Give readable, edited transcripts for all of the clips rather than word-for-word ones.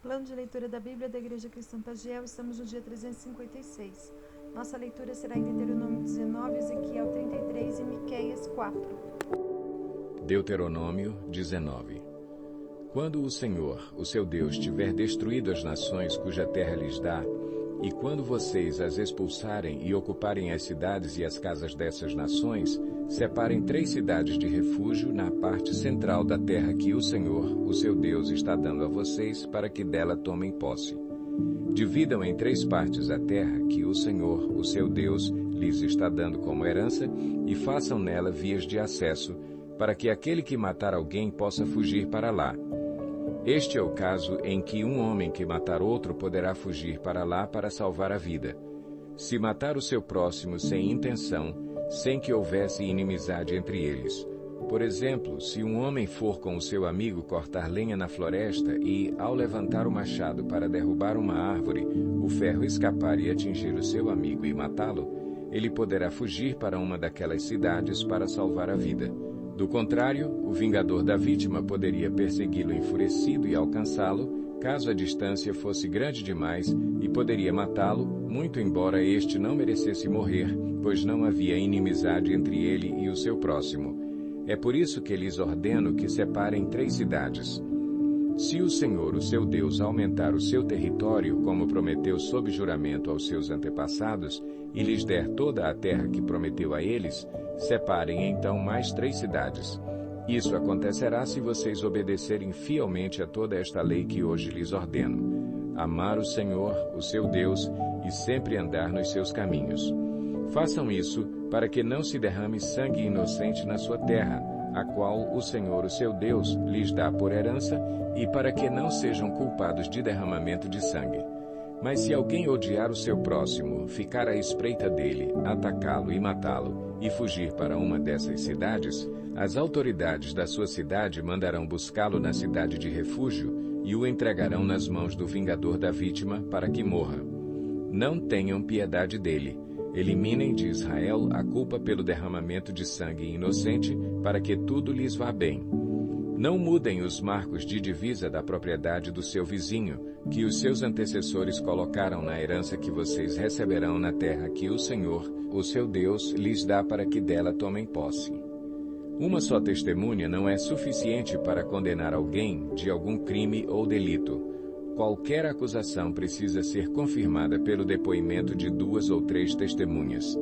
Plano de leitura da Bíblia da Igreja Cristã Tagiel, estamos no dia 356. Nossa leitura será em Deuteronômio 19, Ezequiel 33 e Miqueias 4. Deuteronômio 19. Quando o Senhor, o seu Deus, tiver destruído as nações cuja terra lhes dá, e quando vocês as expulsarem e ocuparem as cidades e as casas dessas nações, separem 3 cidades de refúgio na parte central da terra que o Senhor, o seu Deus, está dando a vocês para que dela tomem posse. Dividam em 3 partes a terra que o Senhor, o seu Deus, lhes está dando como herança e façam nela vias de acesso, para que aquele que matar alguém possa fugir para lá. Este é o caso em que um homem que matar outro poderá fugir para lá para salvar a vida. Se matar o seu próximo sem intenção, sem que houvesse inimizade entre eles. Por exemplo, se um homem for com o seu amigo cortar lenha na floresta e, ao levantar o machado para derrubar uma árvore, o ferro escapar e atingir o seu amigo e matá-lo, ele poderá fugir para uma daquelas cidades para salvar a vida. Do contrário, o vingador da vítima poderia persegui-lo enfurecido e alcançá-lo, caso a distância fosse grande demais, e poderia matá-lo, muito embora este não merecesse morrer, pois não havia inimizade entre ele e o seu próximo. É por isso que lhes ordeno que separem 3 cidades. Se o Senhor, o seu Deus, aumentar o seu território, como prometeu sob juramento aos seus antepassados, e lhes der toda a terra que prometeu a eles, separem então mais 3 cidades. Isso acontecerá se vocês obedecerem fielmente a toda esta lei que hoje lhes ordeno. Amar o Senhor, o seu Deus, e sempre andar nos seus caminhos. Façam isso para que não se derrame sangue inocente na sua terra, a qual o Senhor, o seu Deus, lhes dá por herança, e para que não sejam culpados de derramamento de sangue. Mas se alguém odiar o seu próximo, ficar à espreita dele, atacá-lo e matá-lo, e fugir para uma dessas cidades, as autoridades da sua cidade mandarão buscá-lo na cidade de refúgio e o entregarão nas mãos do vingador da vítima para que morra. Não tenham piedade dele. Eliminem de Israel a culpa pelo derramamento de sangue inocente, para que tudo lhes vá bem. Não mudem os marcos de divisa da propriedade do seu vizinho, que os seus antecessores colocaram na herança que vocês receberão na terra que o Senhor, o seu Deus, lhes dá para que dela tomem posse. Uma só testemunha não é suficiente para condenar alguém de algum crime ou delito. Qualquer acusação precisa ser confirmada pelo depoimento de 2 ou 3 testemunhas.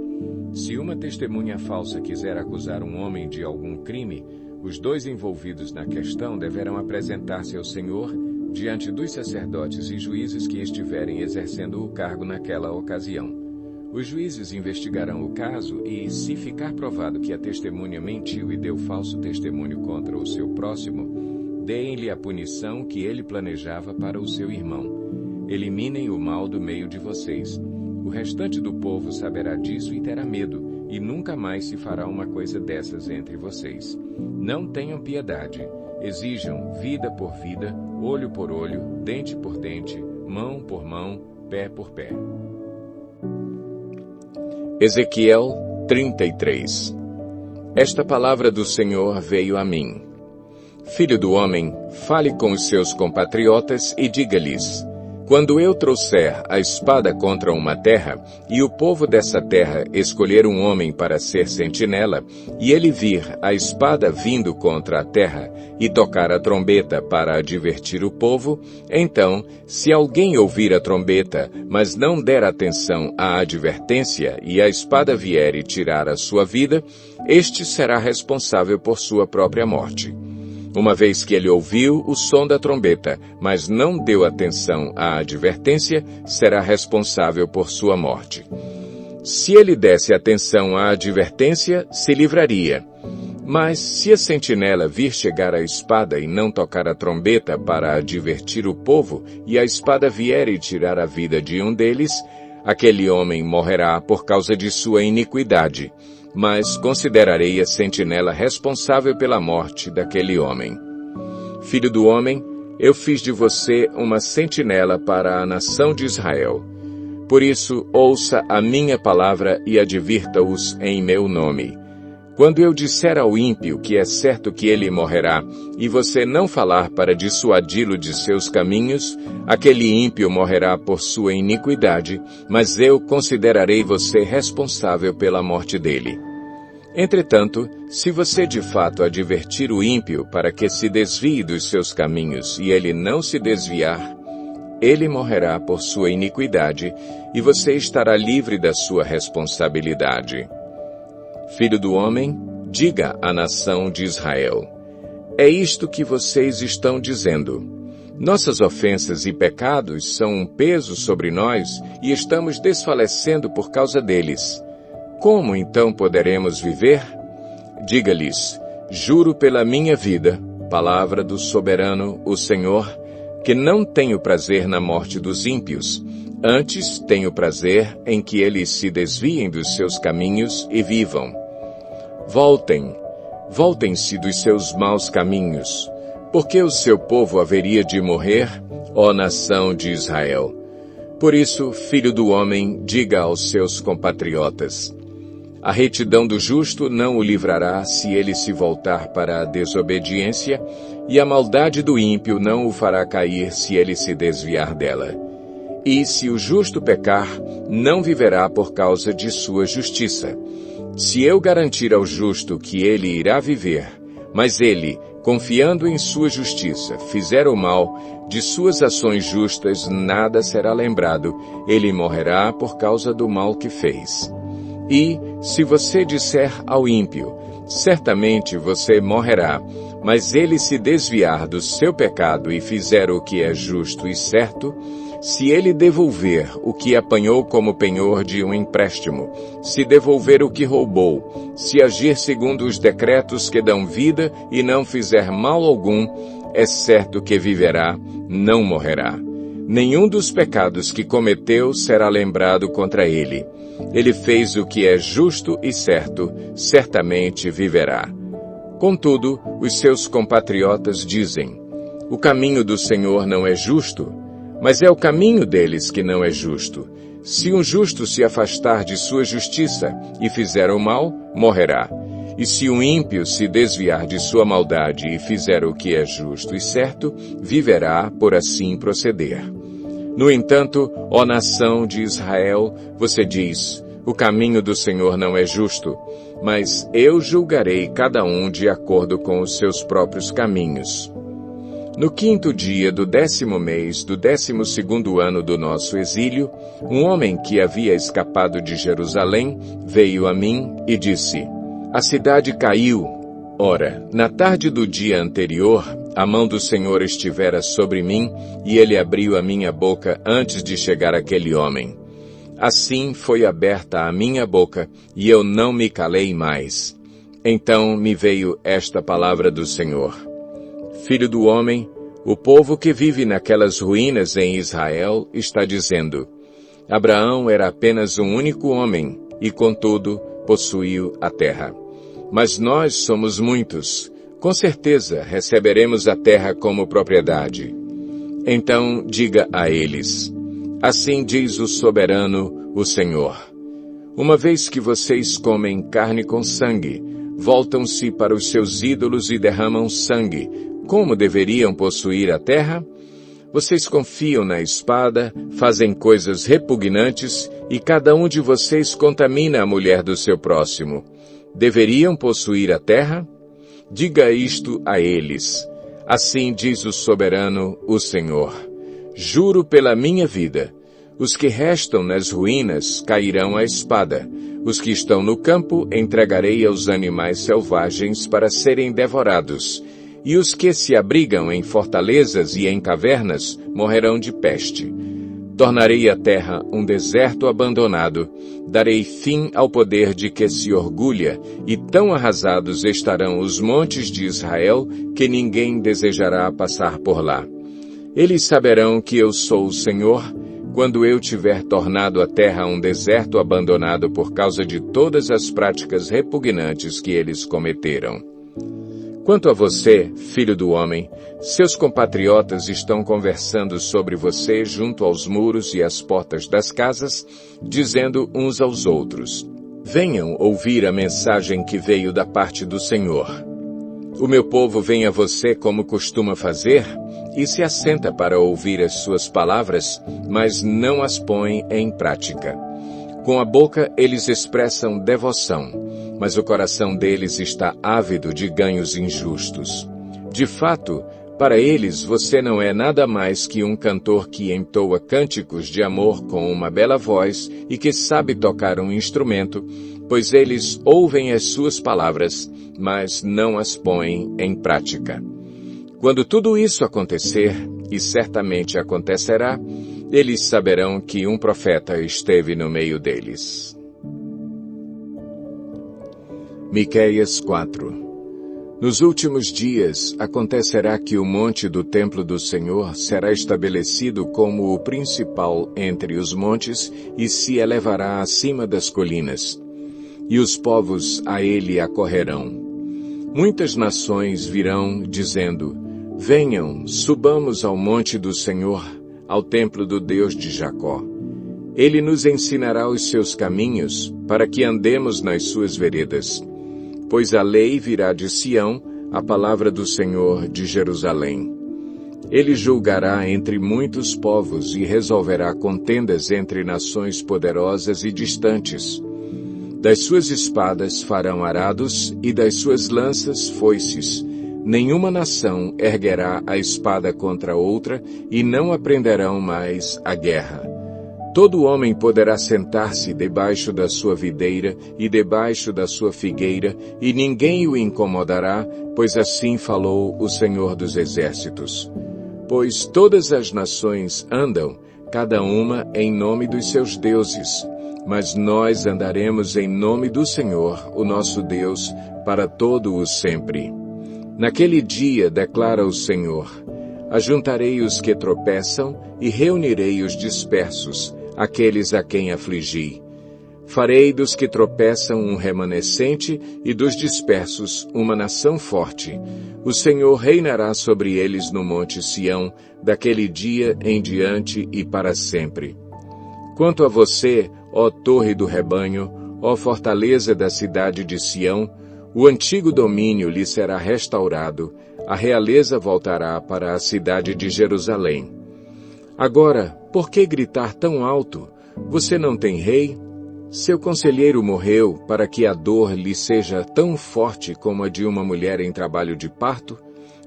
Se uma testemunha falsa quiser acusar um homem de algum crime, os 2 envolvidos na questão deverão apresentar-se ao Senhor diante dos sacerdotes e juízes que estiverem exercendo o cargo naquela ocasião. Os juízes investigarão o caso e, se ficar provado que a testemunha mentiu e deu falso testemunho contra o seu próximo, deem-lhe a punição que ele planejava para o seu irmão. Eliminem o mal do meio de vocês. O restante do povo saberá disso e terá medo, e nunca mais se fará uma coisa dessas entre vocês. Não tenham piedade. Exijam vida por vida, olho por olho, dente por dente, mão por mão, pé por pé. Ezequiel 33. Esta palavra do Senhor veio a mim. Filho do homem, fale com os seus compatriotas e diga-lhes: quando eu trouxer a espada contra uma terra, e o povo dessa terra escolher um homem para ser sentinela, e ele vir a espada vindo contra a terra, e tocar a trombeta para advertir o povo, então, se alguém ouvir a trombeta, mas não der atenção à advertência, e a espada vier e tirar a sua vida, este será responsável por sua própria morte. Uma vez que ele ouviu o som da trombeta, mas não deu atenção à advertência, será responsável por sua morte. Se ele desse atenção à advertência, se livraria. Mas se a sentinela vir chegar a espada e não tocar a trombeta para advertir o povo, e a espada vier e tirar a vida de um deles, aquele homem morrerá por causa de sua iniquidade. Mas considerarei a sentinela responsável pela morte daquele homem. Filho do homem, eu fiz de você uma sentinela para a nação de Israel. Por isso, ouça a minha palavra e advirta-os em meu nome. Quando eu disser ao ímpio que é certo que ele morrerá, e você não falar para dissuadi-lo de seus caminhos, aquele ímpio morrerá por sua iniquidade, mas eu considerarei você responsável pela morte dele. Entretanto, se você de fato advertir o ímpio para que se desvie dos seus caminhos e ele não se desviar, ele morrerá por sua iniquidade e você estará livre da sua responsabilidade. Filho do homem, diga à nação de Israel: é isto que vocês estão dizendo. Nossas ofensas e pecados são um peso sobre nós e estamos desfalecendo por causa deles. Como então poderemos viver? Diga-lhes: juro pela minha vida, palavra do soberano, o Senhor, que não tenho prazer na morte dos ímpios, antes tenho prazer em que eles se desviem dos seus caminhos e vivam. Voltem-se dos seus maus caminhos, porque o seu povo haveria de morrer, ó nação de Israel. Por isso, filho do homem, diga aos seus compatriotas: a retidão do justo não o livrará se ele se voltar para a desobediência, e a maldade do ímpio não o fará cair se ele se desviar dela. E se o justo pecar, não viverá por causa de sua justiça. Se eu garantir ao justo que ele irá viver, mas ele, confiando em sua justiça, fizer o mal, de suas ações justas nada será lembrado, ele morrerá por causa do mal que fez. E, se você disser ao ímpio, certamente você morrerá, mas ele se desviar do seu pecado e fizer o que é justo e certo, se ele devolver o que apanhou como penhor de um empréstimo, se devolver o que roubou, se agir segundo os decretos que dão vida e não fizer mal algum, é certo que viverá, não morrerá. Nenhum dos pecados que cometeu será lembrado contra ele. Ele fez o que é justo e certo, certamente viverá. Contudo, os seus compatriotas dizem: o caminho do Senhor não é justo, mas é o caminho deles que não é justo. Se um justo se afastar de sua justiça e fizer o mal, morrerá. E se um ímpio se desviar de sua maldade e fizer o que é justo e certo, viverá por assim proceder. No entanto, ó nação de Israel, você diz: o caminho do Senhor não é justo, mas eu julgarei cada um de acordo com os seus próprios caminhos. No 5º dia do 10º mês do 12º ano do nosso exílio, um homem que havia escapado de Jerusalém veio a mim e disse: a cidade caiu. Ora, na tarde do dia anterior, a mão do Senhor estivera sobre mim, e ele abriu a minha boca antes de chegar aquele homem. Assim foi aberta a minha boca, e eu não me calei mais. Então me veio esta palavra do Senhor: Filho do homem, o povo que vive naquelas ruínas em Israel está dizendo: Abraão era apenas um único homem, e contudo possuiu a terra. Mas nós somos muitos. Com certeza receberemos a terra como propriedade. Então diga a eles: assim diz o soberano, o Senhor: uma vez que vocês comem carne com sangue, voltam-se para os seus ídolos e derramam sangue, como deveriam possuir a terra? Vocês confiam na espada, fazem coisas repugnantes, e cada um de vocês contamina a mulher do seu próximo. Deveriam possuir a terra? Diga isto a eles: assim diz o soberano, o Senhor: juro pela minha vida, os que restam nas ruínas cairão à espada, os que estão no campo entregarei aos animais selvagens para serem devorados, e os que se abrigam em fortalezas e em cavernas morrerão de peste. Tornarei a terra um deserto abandonado, darei fim ao poder de que se orgulha, e tão arrasados estarão os montes de Israel que ninguém desejará passar por lá. Eles saberão que eu sou o Senhor, quando eu tiver tornado a terra um deserto abandonado por causa de todas as práticas repugnantes que eles cometeram. Quanto a você, filho do homem, seus compatriotas estão conversando sobre você junto aos muros e às portas das casas, dizendo uns aos outros: Venham ouvir a mensagem que veio da parte do Senhor. O meu povo vem a você como costuma fazer, e se assenta para ouvir as suas palavras, mas não as põe em prática. Com a boca eles expressam devoção, mas o coração deles está ávido de ganhos injustos. De fato, para eles você não é nada mais que um cantor que entoa cânticos de amor com uma bela voz e que sabe tocar um instrumento, pois eles ouvem as suas palavras, mas não as põem em prática. Quando tudo isso acontecer, e certamente acontecerá, eles saberão que um profeta esteve no meio deles. Miqueias 4. Nos últimos dias acontecerá que o monte do templo do Senhor será estabelecido como o principal entre os montes e se elevará acima das colinas, e os povos a ele acorrerão. Muitas nações virão dizendo: venham, subamos ao monte do Senhor, ao templo do Deus de Jacó. Ele nos ensinará os seus caminhos, para que andemos nas suas veredas. Pois a lei virá de Sião, a palavra do Senhor de Jerusalém. Ele julgará entre muitos povos e resolverá contendas entre nações poderosas e distantes. Das suas espadas farão arados e das suas lanças foices. Nenhuma nação erguerá a espada contra outra e não aprenderão mais a guerra. Todo homem poderá sentar-se debaixo da sua videira e debaixo da sua figueira, e ninguém o incomodará, pois assim falou o Senhor dos Exércitos. Pois todas as nações andam, cada uma em nome dos seus deuses, mas nós andaremos em nome do Senhor, o nosso Deus, para todo o sempre. Naquele dia, declara o Senhor, ajuntarei os que tropeçam e reunirei os dispersos, aqueles a quem afligi. Farei dos que tropeçam um remanescente e dos dispersos uma nação forte. O Senhor reinará sobre eles no monte Sião, daquele dia em diante e para sempre. Quanto a você, ó torre do rebanho, ó fortaleza da cidade de Sião, o antigo domínio lhe será restaurado, a realeza voltará para a cidade de Jerusalém. Agora, por que gritar tão alto? Você não tem rei? Seu conselheiro morreu para que a dor lhe seja tão forte como a de uma mulher em trabalho de parto?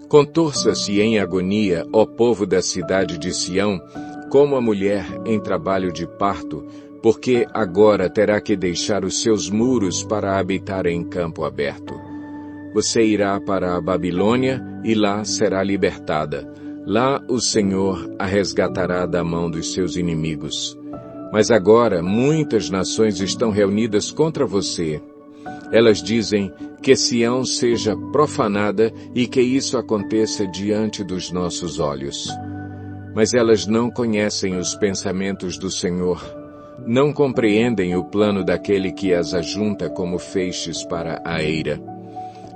Contorça-se em agonia, ó povo da cidade de Sião, como a mulher em trabalho de parto, porque agora terá que deixar os seus muros para habitar em campo aberto. Você irá para a Babilônia e lá será libertada. Lá o Senhor a resgatará da mão dos seus inimigos. Mas agora muitas nações estão reunidas contra você. Elas dizem que Sião seja profanada e que isso aconteça diante dos nossos olhos. Mas elas não conhecem os pensamentos do Senhor, não compreendem o plano daquele que as ajunta como feixes para a eira.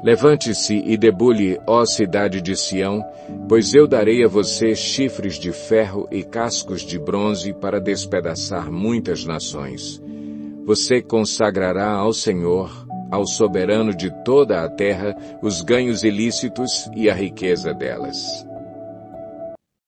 Levante-se e debulhe, ó cidade de Sião, pois eu darei a você chifres de ferro e cascos de bronze para despedaçar muitas nações. Você consagrará ao Senhor, ao soberano de toda a terra, os ganhos ilícitos e a riqueza delas.